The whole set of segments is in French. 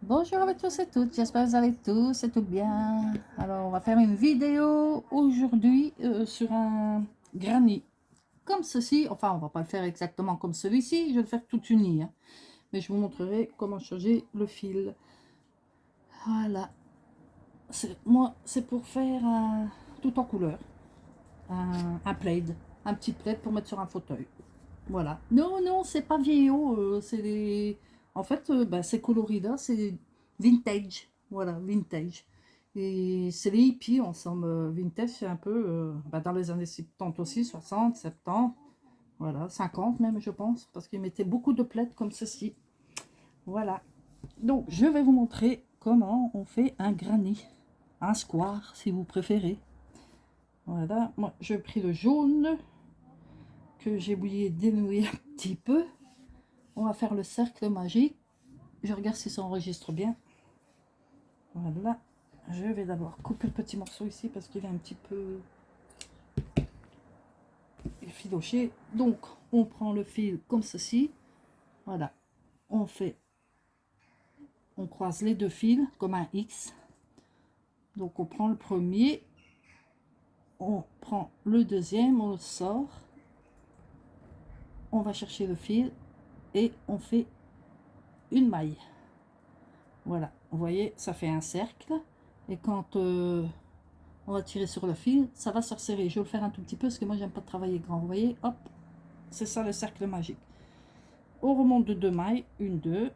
Bonjour à tous et toutes, j'espère que vous allez tous et tout bien. Alors, on va faire une vidéo aujourd'hui sur un granny comme ceci. Enfin, on va pas le faire exactement comme celui-ci, je vais le faire tout uni, hein. Mais je vous montrerai comment changer le fil. Voilà, moi, c'est pour faire tout en couleur, un plaid, un petit plaid pour mettre sur un fauteuil. Voilà. Non, non, c'est pas vieillot, c'est les... En fait, bah, c'est colorida, c'est vintage. Voilà, vintage. Et c'est les hippies ensemble. Vintage, c'est un peu bah, dans les années 70 aussi, 60, 70, voilà, 50 même, je pense, parce qu'ils mettaient beaucoup de plaids comme ceci. Voilà. Donc, je vais vous montrer comment on fait un granny, un square, si vous préférez. Voilà, moi, j'ai pris le jaune que j'ai oublié de dénouer un petit peu. On va faire le cercle magique. Je regarde si ça enregistre bien. Voilà. Je vais d'abord couper le petit morceau ici parce qu'il est un petit peu effiloché. Donc, on prend le fil comme ceci. Voilà. On croise les deux fils comme un X. Donc, on prend le premier. On prend le deuxième, on le sort. On va chercher le fil et on fait une maille. Voilà. Vous voyez, ça fait un cercle. Et quand on va tirer sur le fil, ça va se resserrer. Je vais le faire un tout petit peu parce que moi j'aime pas travailler grand. Vous voyez, hop, c'est ça le cercle magique. On remonte de 2 mailles, une, deux,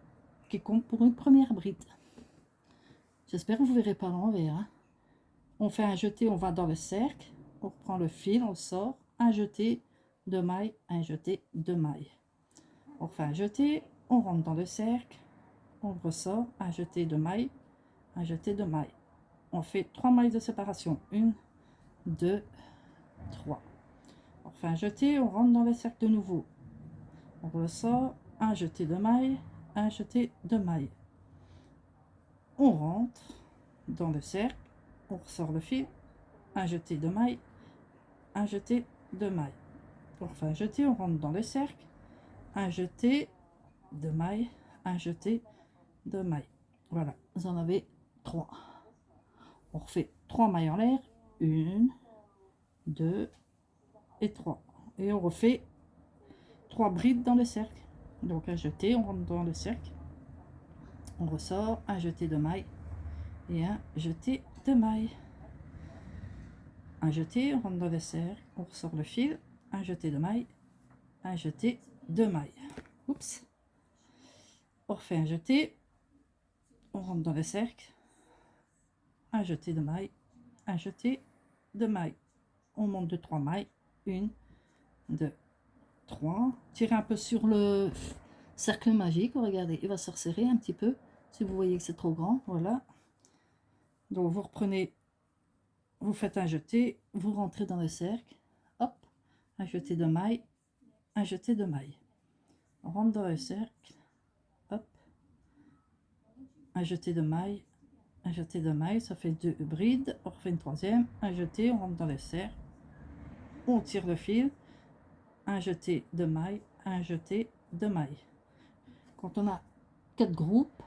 qui compte pour une première bride. J'espère que vous verrez pas l'envers, hein. On fait un jeté, on va dans le cercle, on reprend le fil, on sort, un jeté, 2 mailles, un jeté, 2 mailles. On fait un jeté, on rentre dans le cercle, on ressort, un jeté, 2 mailles, un jeté, 2 mailles. On fait 3 mailles de séparation, 1, 2, 3. On fait un jeté, on rentre dans le cercle de nouveau. On ressort, un jeté de maille, un jeté de maille. On rentre dans le cercle, on ressort le fil, un jeté de maille, un jeté de maille. On fait un jeté, on rentre dans le cercle, un jeté de maille, un jeté de maille. Voilà, vous en avez 3. On refait 3 mailles en l'air, 1, 2 et 3. Et on refait 3 brides dans le cercle. Donc un jeté, on rentre dans le cercle, on ressort, un jeté de maille et un jeté de maille. Un jeté, on rentre dans le cercle, on ressort le fil, un jeté de maille, un jeté de maille. Oups. On refait un jeté, on rentre dans le cercle, un jeté de maille, un jeté de maille. On monte de 3 mailles, 1, 2, 3. Tirez un peu sur le cercle magique, regardez, il va se resserrer un petit peu, si vous voyez que c'est trop grand, voilà. Donc vous reprenez, vous faites un jeté, vous rentrez dans le cercle, hop, un jeté de maille, un jeté de maille. On rentre dans le cercle, hop, un jeté de maille, un jeté de maille, ça fait 2 brides, on refait une troisième, un jeté, on rentre dans le cercle, on tire le fil, un jeté de maille, un jeté de maille. Quand on a 4 groupes,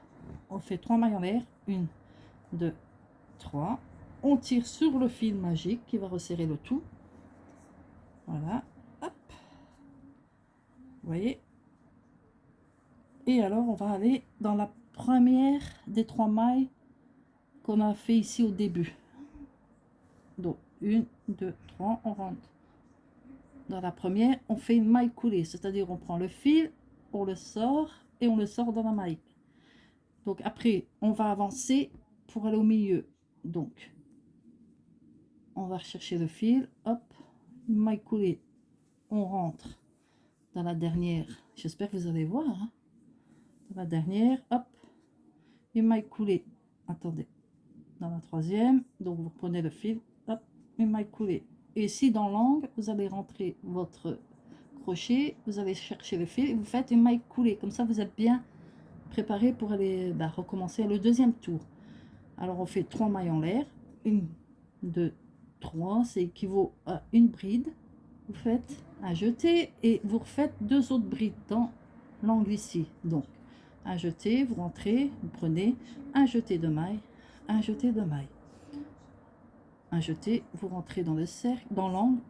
on fait 3 mailles en l'air, 1, 2, 3. On tire sur le fil magique qui va resserrer le tout. Voilà, hop. Vous voyez. Et alors, on va aller dans la première des 3 mailles qu'on a fait ici au début. Donc, 1, 2, 3, on rentre. Dans la première, on fait une maille coulée, c'est-à-dire on prend le fil, on le sort et on le sort dans la maille. Donc après, on va avancer pour aller au milieu. Donc, on va rechercher le fil, hop, une maille coulée, on rentre dans la dernière. J'espère que vous allez voir, hein. Dans la dernière, hop, une maille coulée. Attendez, dans la troisième, donc vous prenez le fil, hop, une maille coulée. Et si dans l'angle, vous allez rentrer votre crochet, vous allez chercher le fil et vous faites une maille coulée. Comme ça, vous êtes bien préparé pour aller recommencer le deuxième tour. Alors, on fait 3 mailles en l'air. 1, 2, 3, c'est équivaut à une bride. Vous faites un jeté et vous refaites 2 autres brides dans l'angle ici. Donc, un jeté, vous rentrez, vous prenez un jeté de maille, un jeté de maille, un jeté, vous rentrez dans le cercle, dans l'angle,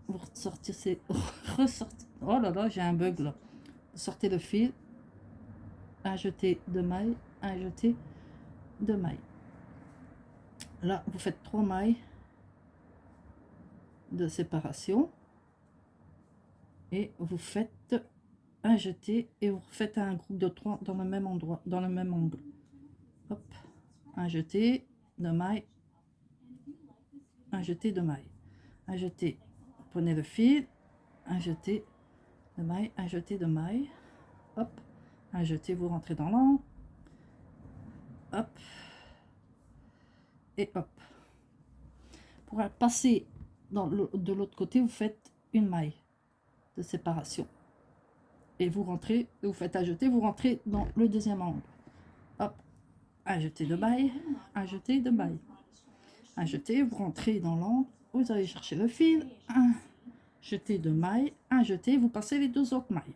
vous ressortez, ressortez, oh là là, j'ai un bug là, vous sortez le fil, un jeté de maille, un jeté de maille. Là, vous faites 3 mailles de séparation et vous faites un jeté et vous refaites un groupe de 3 dans le même endroit, dans le même angle. Hop, un jeté de maille, un jeté de maille, un jeté, vous prenez le fil, un jeté de maille, un jeté de maille, hop, un jeté, vous rentrez dans l'angle, hop, et hop. Pour passer de l'autre côté, vous faites une maille de séparation et vous rentrez, vous faites un jeté, vous rentrez dans le deuxième angle, hop, un jeté de maille, un jeté de maille, un jeté, vous rentrez dans l'angle, vous allez chercher le fil, un jeté de maille, un jeté, vous passez les 2 autres mailles,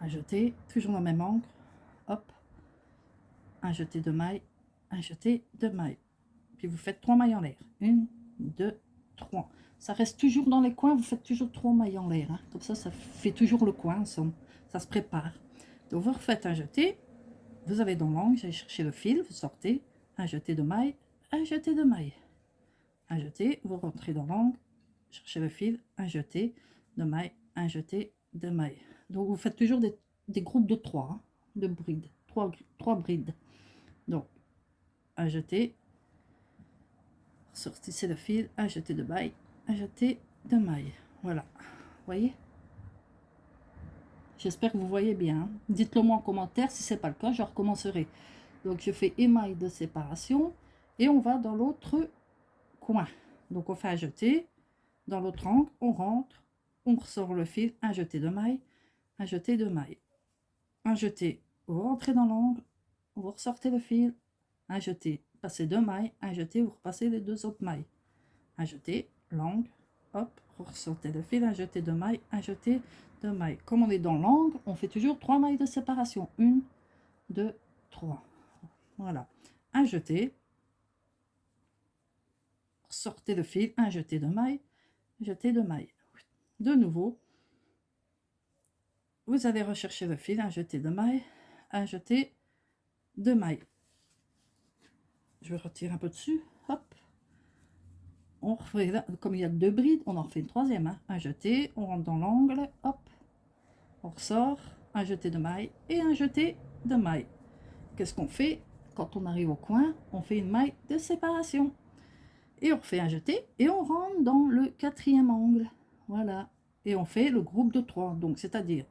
un jeté, toujours dans le même angle, hop, un jeté de maille, un jeté de maille, puis vous faites 3 mailles en l'air, 1, 2, 3. Ça reste toujours dans les coins, vous faites toujours 3 mailles en l'air, hein. Comme ça fait toujours le coin ensemble, ça se prépare. Donc vous refaites un jeté, vous avez dans l'angle, j'allez chercher le fil, vous sortez, un jeté de maille, un jeté de maille, un jeté, vous rentrez dans l'angle, cherchez le fil, un jeté de maille, un jeté de maille. Donc vous faites toujours des groupes de 3, hein, de brides, 3 brides. Donc un jeté, sortissez le fil, un jeté de maille, un jeté de maille. Voilà, vous voyez, j'espère que vous voyez bien, hein. Dites-le moi en commentaire, si c'est pas le cas je recommencerai. Donc je fais émail de séparation et on va dans l'autre coin. Donc on fait un jeté dans l'autre angle, on rentre, on ressort le fil, un jeté de maille, un jeté de maille, un jeté, vous rentrez dans l'angle, vous ressortez le fil, un jeté, passez 2 mailles, un jeté, vous repassez les 2 autres mailles, un jeté, l'angle, hop, vous ressortez le fil, un jeté de maille, un jeté de maille. Comme on est dans l'angle, on fait toujours 3 mailles de séparation, 1, 2, 3. Voilà, un jeté, sortez le fil, un jeté de maille, jeté de maille. De nouveau, vous allez rechercher le fil, un jeté de maille, un jeté de maille. Je vais retirer un peu dessus, hop. On refait là, comme il y a 2 brides, on en fait une 3e, hein. Un jeté, on rentre dans l'angle, hop, on ressort, un jeté de maille et un jeté de maille. Qu'est-ce qu'on fait quand on arrive au coin? On fait une maille de séparation et on refait un jeté et on rentre dans le 4e angle, voilà, et on fait le groupe de 3. Donc c'est à dire,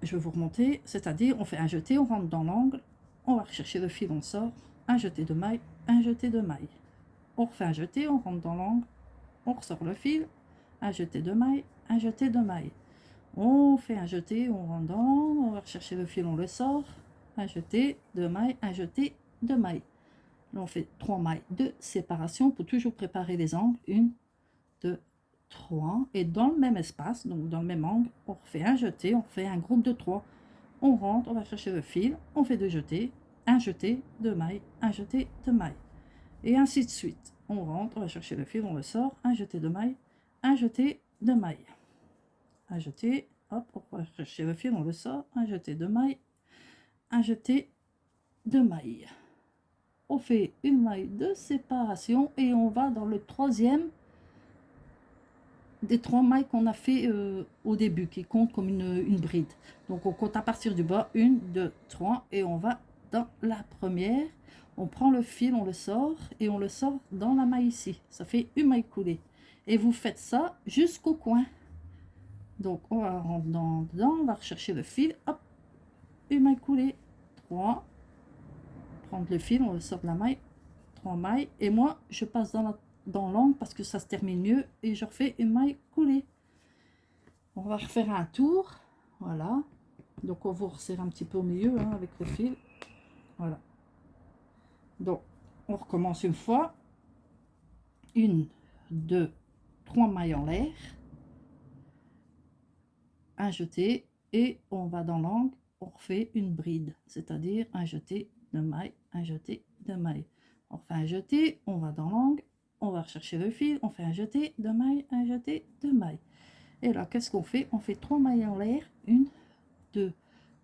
je vais vous remonter, c'est à dire on fait un jeté, on rentre dans l'angle, on va rechercher le fil, on sort, un jeté de maille, un jeté de maille, on refait un jeté, on rentre dans l'angle, on ressort le fil, un jeté de maille, un jeté de maille, on fait un jeté, on rentre dans l'angle, on va rechercher le fil, on le sort, un jeté de maille, un jeté de maille. Là on fait 3 mailles de séparation pour toujours préparer les angles, 1, 2, 3, et dans le même espace, donc dans le même angle, on refait un jeté, on fait un groupe de 3, on rentre, on va chercher le fil, on fait 2 jetés, un jeté de maille, un jeté de maille, et ainsi de suite. On rentre, on va chercher le fil, on le sort, un jeté de maille, un jeté de maille, un jeté, hop, on va chercher le fil, on le sort, un jeté de maille, un jeté de maille. On fait une maille de séparation et on va dans le 3e des 3 mailles qu'on a fait au début, qui compte comme une bride. Donc on compte à partir du bas, 1, 2, 3, et on va dans la première, on prend le fil, on le sort, et on le sort dans la maille ici, ça fait une maille coulée, et vous faites ça jusqu'au coin. Donc on va rentrer dedans, on va rechercher le fil, hop, une maille coulée, 3, prendre le fil, on le sort de la maille, 3 mailles, et moi je passe dans l'angle parce que ça se termine mieux, et je refais une maille coulée. On va refaire un tour, voilà, donc on vous resserre un petit peu au milieu, hein, avec le fil, voilà. Donc on recommence une fois, 1, 2, 3 mailles en l'air, un jeté, et on va dans l'angle, on refait une bride, c'est-à-dire un jeté de maille, un jeté de maille. On fait un jeté, on va dans l'angle, on va rechercher le fil, on fait un jeté de maille, un jeté de maille. Et là, qu'est-ce qu'on fait? On fait 3 mailles en l'air, 1, 2,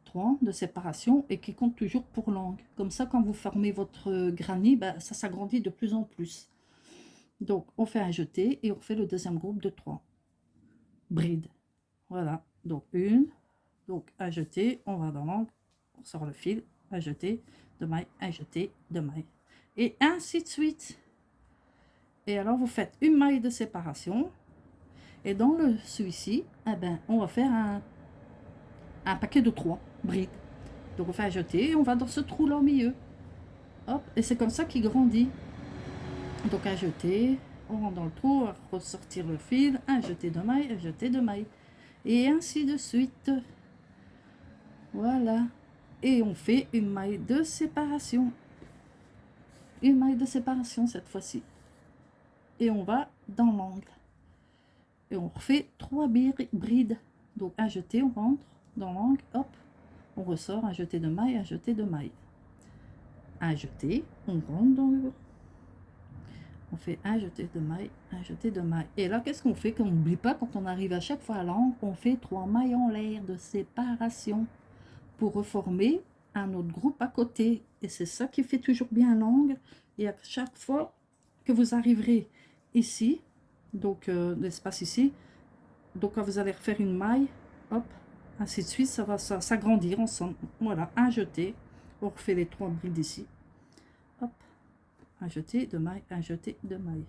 3 de séparation et qui compte toujours pour l'angle. Comme ça, quand vous formez votre granny, ben, ça s'agrandit de plus en plus. Donc, on fait un jeté et on fait le deuxième groupe de 3 brides. Voilà, donc une, donc un jeté, on va dans l'angle, on sort le fil, un jeté de maille, un jeté de maille. Et ainsi de suite. Et alors, vous faites une maille de séparation. Et dans le celui-ci, eh ben, on va faire un paquet de 3 brides. Donc on fait un jeté et on va dans ce trou là au milieu. Hop, et c'est comme ça qu'il grandit. Donc un jeté, on rentre dans le trou, on va ressortir le fil, un jeté de maille, un jeté de maille. Et ainsi de suite. Voilà. Et on fait une maille de séparation. Une maille de séparation cette fois-ci. Et on va dans l'angle. Et on refait 3 brides. Donc un jeté, on rentre dans l'angle, hop, on ressort, un jeté de maille, un jeté de maille. Un jeté, on rentre dans le... On fait un jeté de maille, un jeté de maille. Et là, qu'est-ce qu'on fait? Qu'on n'oublie pas, quand on arrive à chaque fois à l'angle, on fait 3 mailles en l'air de séparation pour reformer un autre groupe à côté. Et c'est ça qui fait toujours bien l'angle. Et à chaque fois que vous arriverez ici, donc l'espace ici, donc quand vous allez refaire une maille, hop, ainsi de suite, ça va s'agrandir ensemble. Voilà, un jeté, on refait les 3 brides ici, hop, un jeté de maille, un jeté de maille,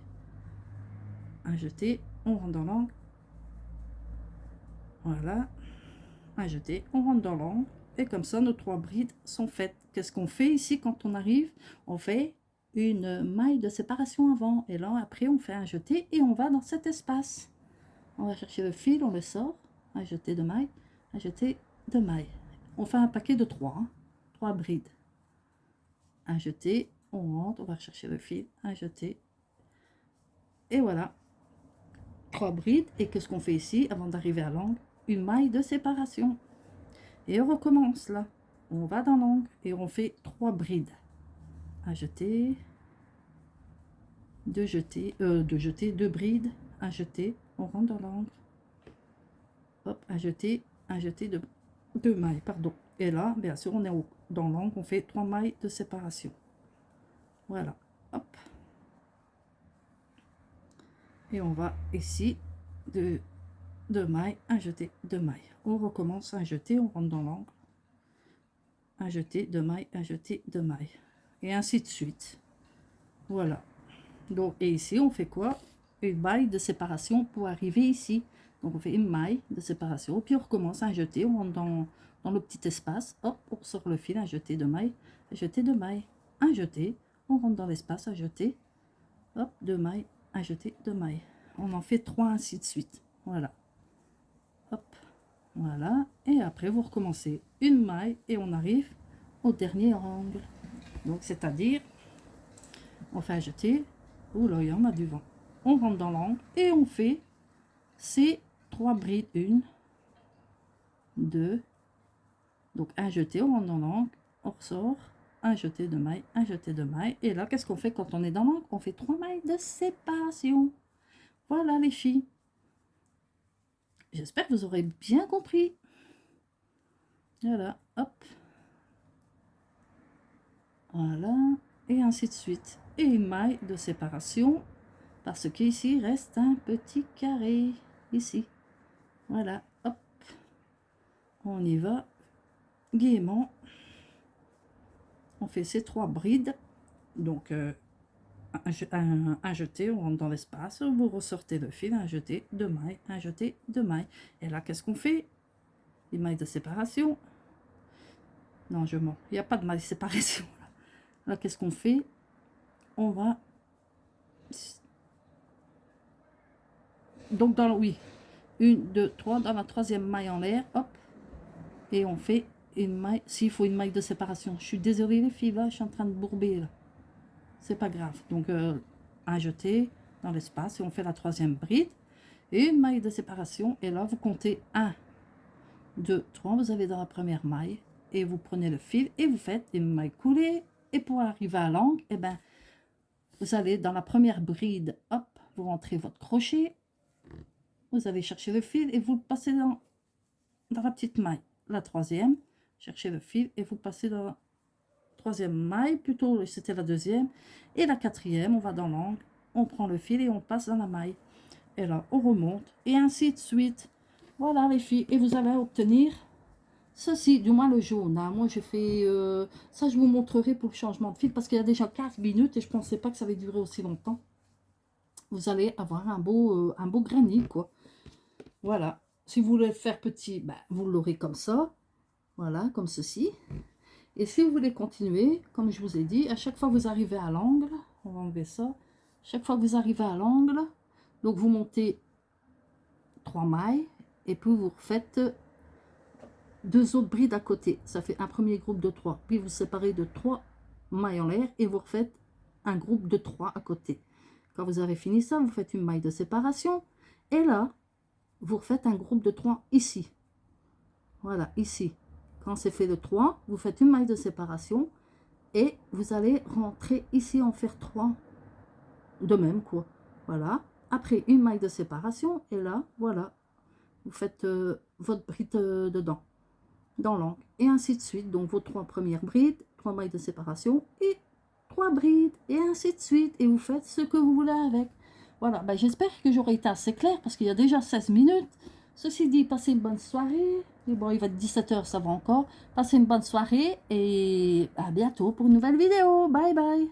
un jeté, on rentre dans l'angle, voilà, un jeté, on rentre dans l'angle, et comme ça nos 3 brides sont faites. Qu'est-ce qu'on fait ici quand on arrive? On fait une maille de séparation avant, et là après on fait un jeté et on va dans cet espace. On va chercher le fil, on le sort, un jeté de maille, un jeté de maille. On fait un paquet de 3, hein, 3 brides. Un jeté, on rentre, on va chercher le fil, un jeté. Et voilà, 3 brides. Et qu'est-ce qu'on fait ici avant d'arriver à l'angle? Une maille de séparation. Et on recommence là. On va dans l'angle et on fait 3 brides. Un jeté, 2 jetés, 2 brides, un jeté, on rentre dans l'angle. Hop, un jeté de 2 mailles, pardon. Et là, bien sûr, on est dans l'angle, on fait 3 mailles de séparation. Voilà, hop. Et on va ici, 2 mailles, un jeté, 2 mailles. On recommence un jeté, on rentre dans l'angle. Un jeté, 2 mailles, un jeté, 2 mailles. Et ainsi de suite. Voilà. Donc, et ici, on fait quoi? Une maille de séparation pour arriver ici. Donc, on fait une maille de séparation. Puis, on recommence un jeté. On rentre dans le petit espace. Hop, on sort le fil. Un jeté de maille. Un jeté de maille. Un jeté. On rentre dans l'espace. Un jeté. Hop, 2 mailles. Un jeté de maille. On en fait 3 ainsi de suite. Voilà. Hop. Voilà. Et après, vous recommencez une maille. Et on arrive au dernier angle. Donc, c'est-à-dire, on fait un jeté. Ouh là, il y en a du vent. On rentre dans l'angle et on fait ces 3 brides. 1, 2, donc un jeté, on rentre dans l'angle, on ressort, un jeté de maille, un jeté de maille. Et là, qu'est-ce qu'on fait quand on est dans l'angle? On fait 3 mailles de séparation. Voilà les filles. J'espère que vous aurez bien compris. Voilà, hop. Voilà, et ainsi de suite. Et une maille de séparation. Parce qu'ici reste un petit carré, ici. Voilà, hop. On y va gaiement. On fait ces 3 brides. Donc, un jeté, on rentre dans l'espace. Vous ressortez le fil, un jeté, 2 mailles, un jeté, 2 mailles. Et là, qu'est-ce qu'on fait? Une maille de séparation. Non, je mens. Il n'y a pas de maille de séparation. Là, qu'est-ce qu'on fait? On va... Donc, oui, 1, 2, 3, dans la 3e maille en l'air, hop, et on fait une maille, s'il faut une maille de séparation. Je suis désolée les filles, là, je suis en train de bourber, là. C'est pas grave. Donc, un jeté dans l'espace, et on fait la 3e bride, et une maille de séparation, et là, vous comptez 1, 2, 3, vous avez dans la première maille et vous prenez le fil et vous faites des mailles coulées. Et pour arriver à l'angle, et ben, vous allez dans la première bride, hop, vous rentrez votre crochet, vous allez chercher le fil et vous le passez dans la petite maille. La troisième, cherchez le fil et vous passez dans la troisième maille, plutôt c'était la deuxième. Et la quatrième, on va dans l'angle, on prend le fil et on passe dans la maille. Et là, on remonte et ainsi de suite. Voilà les filles, et vous allez obtenir ceci, du moins le jaune. Hein. Moi, je fais ça, je vous montrerai pour le changement de fil parce qu'il y a déjà 15 minutes et je ne pensais pas que ça allait durer aussi longtemps. Vous allez avoir un beau granit, quoi. Voilà. Si vous voulez le faire petit, ben, vous l'aurez comme ça. Voilà, comme ceci. Et si vous voulez continuer, comme je vous ai dit, à chaque fois que vous arrivez à l'angle, on va enlever ça. Chaque fois que vous arrivez à l'angle, donc vous montez 3 mailles et puis vous refaites 2 autres brides à côté. Ça fait un premier groupe de 3. Puis vous séparez de 3 mailles en l'air et vous refaites un groupe de 3 à côté. Quand vous avez fini ça, vous faites une maille de séparation. Et là, vous refaites un groupe de 3 ici. Voilà, ici. Quand c'est fait de 3, vous faites une maille de séparation. Et vous allez rentrer ici en faire 3. De même, quoi. Voilà. Après, une maille de séparation. Et là, voilà. Vous faites votre bride dedans. Dans l'angle et ainsi de suite. Donc vos 3 premières brides, 3 mailles de séparation et 3 brides et ainsi de suite. Et vous faites ce que vous voulez avec. Voilà, ben, j'espère que j'aurai été assez clair parce qu'il y a déjà 16 minutes. Ceci dit, passez une bonne soirée. Et bon, il va être 17 h, ça va encore. Passez une bonne soirée et à bientôt pour une nouvelle vidéo. Bye bye.